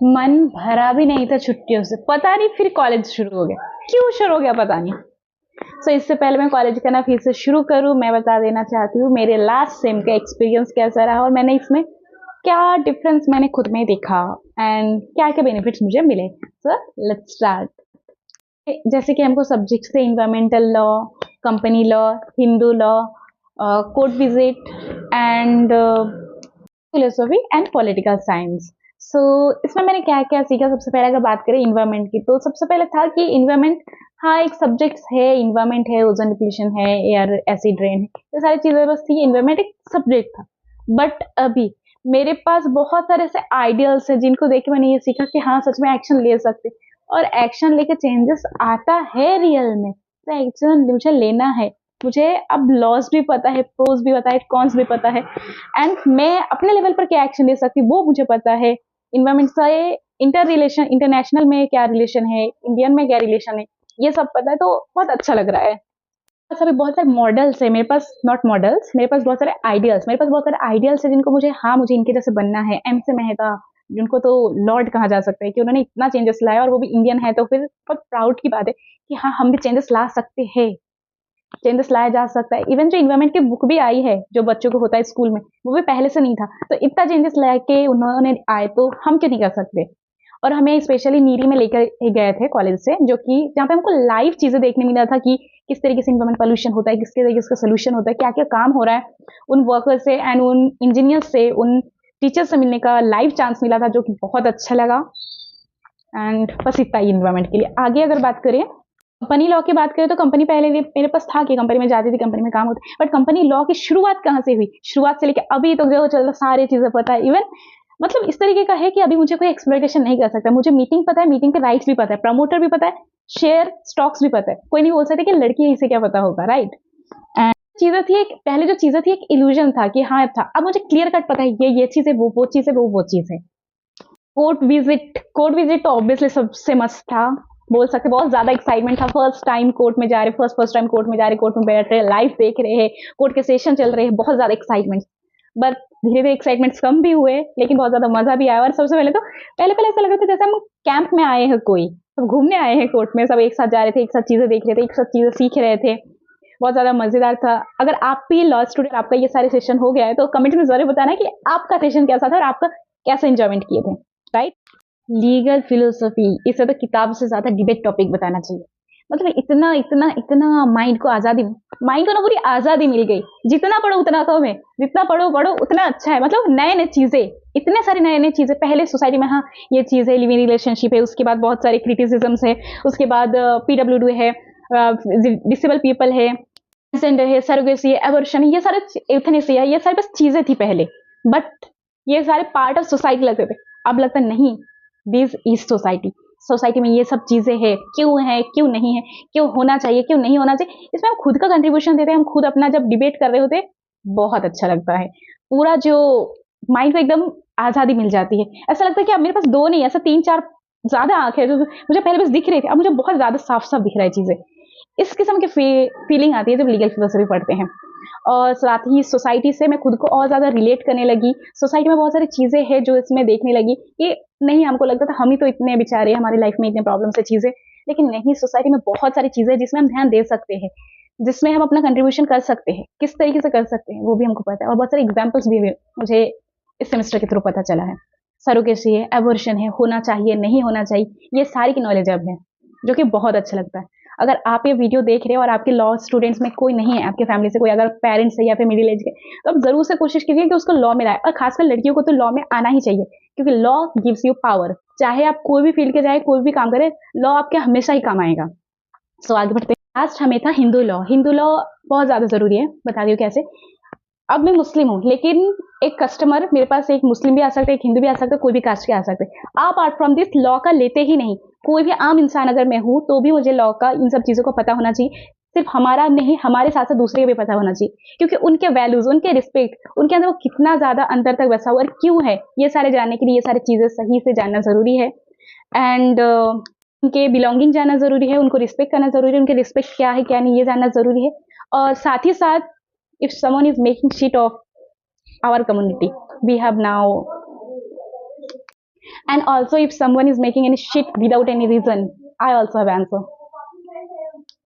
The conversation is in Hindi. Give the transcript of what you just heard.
मन भरा भी नहीं था छुट्टियों से, पता नहीं फिर कॉलेज शुरू हो गया, क्यों शुरू हो गया पता नहीं। सो इससे पहले मैं कॉलेज करना फिर से शुरू करूँ, मैं बता देना चाहती हूँ मेरे लास्ट सेम का एक्सपीरियंस कैसा रहा और मैंने इसमें क्या डिफरेंस मैंने खुद में देखा एंड क्या क्या बेनिफिट्स मुझे मिले। So let's start. जैसे कि हमको सब्जेक्ट थे environmental law, company law, Hindu law, court visit and philosophy and political science. So इसमें मैंने क्या क्या सीखा, सबसे पहले अगर बात करें इन्वायरमेंट की, तो सबसे पहले था कि इन्वायरमेंट, हाँ एक सब्जेक्ट है, इन्वायरमेंट है, ओजोन डिप्लीशन है, एयर एसिड रेन है, ये सारी चीजें बस थी, इन्वायरमेंट एक सब्जेक्ट था। बट अभी मेरे पास बहुत सारे ऐसे आइडियल्स है जिनको देख के मैंने ये सीखा कि हाँ सच में एक्शन ले सकते, और एक्शन लेके चेंजेस आता है रियल में, तो एक्शन मुझे लेना है। मुझे अब लॉस भी पता है, प्रोज भी पता है, कॉन्स भी पता है, एंड मैं अपने लेवल पर क्या एक्शन ले सकती हूँ वो मुझे पता है। इन्वायरमेंट से इंटर रिलेशन, इंटरनेशनल में क्या रिलेशन है, इंडियन में क्या रिलेशन है, ये सब पता है, तो बहुत अच्छा लग रहा है। अभी बहुत सारे मॉडल्स है मेरे पास, नॉट मॉडल्स, मेरे पास बहुत सारे आइडियल्स, मेरे पास बहुत सारे आइडियल्स है जिनको मुझे, हाँ मुझे इनके जैसे बनना है। एम से मेहता, जिनको तो लॉर्ड कहा जा सकता है कि उन्होंने इतना चेंजेस लाया और वो भी इंडियन है, तो फिर बहुत प्राउड की बात है कि हाँ हम भी चेंजेस ला सकते हैं, चेंजेस लाया जा सकता है। इवन जो इन्वायरमेंट की बुक भी आई है जो बच्चों को होता है स्कूल में, वो भी पहले से नहीं था, तो इतना चेंजेस लाके उन्होंने आए, तो हम क्यों नहीं कर सकते। और हमें स्पेशली नीरी में लेकर गए थे कॉलेज से, जो कि जहाँ पे हमको लाइव चीजें देखने मिला था कि किस तरीके से इन्वायरमेंट पोल्यूशन होता है, किस तरीके से सोल्यूशन होता है, क्या क्या काम हो रहा है, उन वर्कर्स से एंड उन इंजीनियर से, उन टीचर से मिलने का लाइव चांस मिला था, जो कि बहुत अच्छा लगा। एंड बस इतना ही इन्वायरमेंट के लिए। आगे अगर बात करें कंपनी लॉ की बात करें, तो कंपनी पहले मेरे पास था कि कंपनी में जाती थी, कंपनी में काम होता, बट कंपनी लॉ की शुरुआत कहाँ से हुई, शुरुआत से लेकर अभी तक जो चल रहा सारी चीजें पता है। इवन मतलब इस तरीके का है कि अभी मुझे कोई एक्सप्लोइटेशन नहीं कर सकता, मुझे मीटिंग पता है, मीटिंग के राइट्स भी पता है, प्रमोटर भी पता है, शेयर स्टॉक्स भी पता है, कोई नहीं बोल सकता कि लड़की है इसे क्या पता होगा, राइट। एंड चीजें थी एक, पहले जो चीजें थी एक इल्यूजन था कि हाँ था, अब मुझे क्लियर कट पता है ये चीज है, वो चीज है, वो चीज है। कोर्ट विजिट तो ऑब्वियसली सबसे मस्त था, बोल सकते, बहुत ज्यादा एक्साइटमेंट था। फर्स्ट टाइम कोर्ट में जा रहे, फर्स्ट टाइम कोर्ट में जा रहे, कोर्ट में बैठ रहे, लाइव देख रहे हैं, कोर्ट के सेशन चल रहे हैं, बहुत ज्यादा एक्साइटमेंट। बट धीरे धीरे एक्साइटमेंट्स कम भी हुए, लेकिन बहुत ज्यादा मजा भी आया। और सबसे पहले तो पहले ऐसा लग रहा था जैसे हम कैंप में आए हैं, कोई सब घूमने आए हैं कोर्ट में, सब एक साथ जा रहे थे, एक साथ चीजें देख रहे थे, एक साथ चीजें सीख रहे थे, बहुत ज्यादा मजेदार था। अगर आप भी लॉ स्टूडेंट, आपका ये सारे सेशन हो गया है, तो कमेंट में जरूर बताना कि आपका सेशन कैसा था और आपका कैसे एंजॉयमेंट किए थे, राइट। लीगल फिलोसफी, इसे तो किताब से ज्यादा डिबेट टॉपिक बताना चाहिए। मतलब इतना इतना इतना माइंड को आजादी, माइंड को ना पूरी आजादी मिल गई, जितना पढ़ो उतना कम है, जितना पढ़ो पढ़ो उतना अच्छा है। मतलब नए नए चीजें, इतने सारे नए नए चीजें, पहले सोसाइटी में हाँ ये चीज है, लिविंग रिलेशनशिप है, उसके बाद बहुत सारे क्रिटिसिज्म्स है, उसके बाद PWD है, डिसेबल पीपल है, जेंडर है, सरोगेसी है, एबॉर्शन है, ये सारे एथनेसी है, ये सारी बस चीजें थी पहले। बट ये सारे पार्ट ऑफ सोसाइटी लगते थे, अब लगता नहीं, दिस इज सोसाइटी, सोसाइटी में ये सब चीजें हैं, क्यों है, क्यों नहीं है, क्यों होना चाहिए, क्यों नहीं होना चाहिए, इसमें हम खुद का कंट्रीब्यूशन देते हैं, हम खुद अपना जब डिबेट कर रहे होते, बहुत अच्छा लगता है। पूरा जो माइंड को एकदम आजादी मिल जाती है, ऐसा लगता है कि अब मेरे पास दो नहीं, ऐसा तीन चार ज्यादा आंख है, जो मुझे पहले बस दिख रही थी, अब मुझे बहुत ज्यादा साफ साफ दिख रहा है चीजें। इस किस्म की फीलिंग आती है जब लीगल फिलोसफी पढ़ते हैं। और साथ ही सोसाइटी से मैं खुद को और ज्यादा रिलेट करने लगी, सोसाइटी में बहुत सारी चीजें हैं जो इसमें देखने लगी कि नहीं, हमको लगता था हम ही तो इतने बेचारे, हमारी लाइफ में इतने प्रॉब्लम्स है चीजें, लेकिन नहीं, सोसाइटी में बहुत सारी चीजें जिसमें हम ध्यान दे सकते हैं, जिसमें हम अपना कंट्रीब्यूशन कर सकते हैं, किस तरीके से कर सकते हैं वो भी हमको पता है। और बहुत सारे एग्जाम्पल्स भी मुझे इस सेमेस्टर के थ्रू पता चला है। सरोगेसी है, एबॉर्शन है, होना चाहिए नहीं होना चाहिए, ये सारी की नॉलेज अब है, जो कि बहुत अच्छा लगता है। अगर आप ये वीडियो देख रहे हो और आपके लॉ स्टूडेंट्स में कोई नहीं है, आपके फैमिली से कोई अगर पेरेंट्स है या फिर मिडिल एज के, तो आप जरूर से कोशिश कीजिए कि उसको लॉ में लाए, और खासकर लड़कियों को तो लॉ में आना ही चाहिए, क्योंकि लॉ गिव्स यू पावर। चाहे आप कोई भी फील्ड के जाए, कोई भी काम करे, लॉ आपके हमेशा ही काम आएगा। सो आगे बढ़ते हैं। लास्ट हमें था हिंदू लॉ। हिंदू लॉ बहुत ज्यादा जरूरी है, बता दियो कैसे। अब मैं मुस्लिम हूँ, लेकिन एक कस्टमर मेरे पास, एक मुस्लिम भी आ सकता है, एक हिंदू भी आ सकता है, कोई भी कास्ट के आ सकते हैं। आप अपार्ट फ्रॉम दिस लॉ का लेते ही नहीं, कोई भी आम इंसान अगर मैं हूँ तो भी मुझे लॉ का इन सब चीजों को पता होना चाहिए। सिर्फ हमारा नहीं, हमारे साथ साथ दूसरे को भी पता होना चाहिए, क्योंकि उनके वैल्यूज, उनके रिस्पेक्ट, उनके अंदर वो कितना ज्यादा अंतर तक बसा हुआ और क्यों है, ये सारे जानने के लिए ये सारी चीजें सही से जानना जरूरी है। एंड उनके बिलोंगिंग जानना जरूरी है, उनको रिस्पेक्ट करना जरूरी है, उनके रिस्पेक्ट क्या है क्या नहीं ये जानना जरूरी है। और साथ ही साथ if someone is making shit of our community, we have now And also, if someone is making any shit without any reason, I also have answer.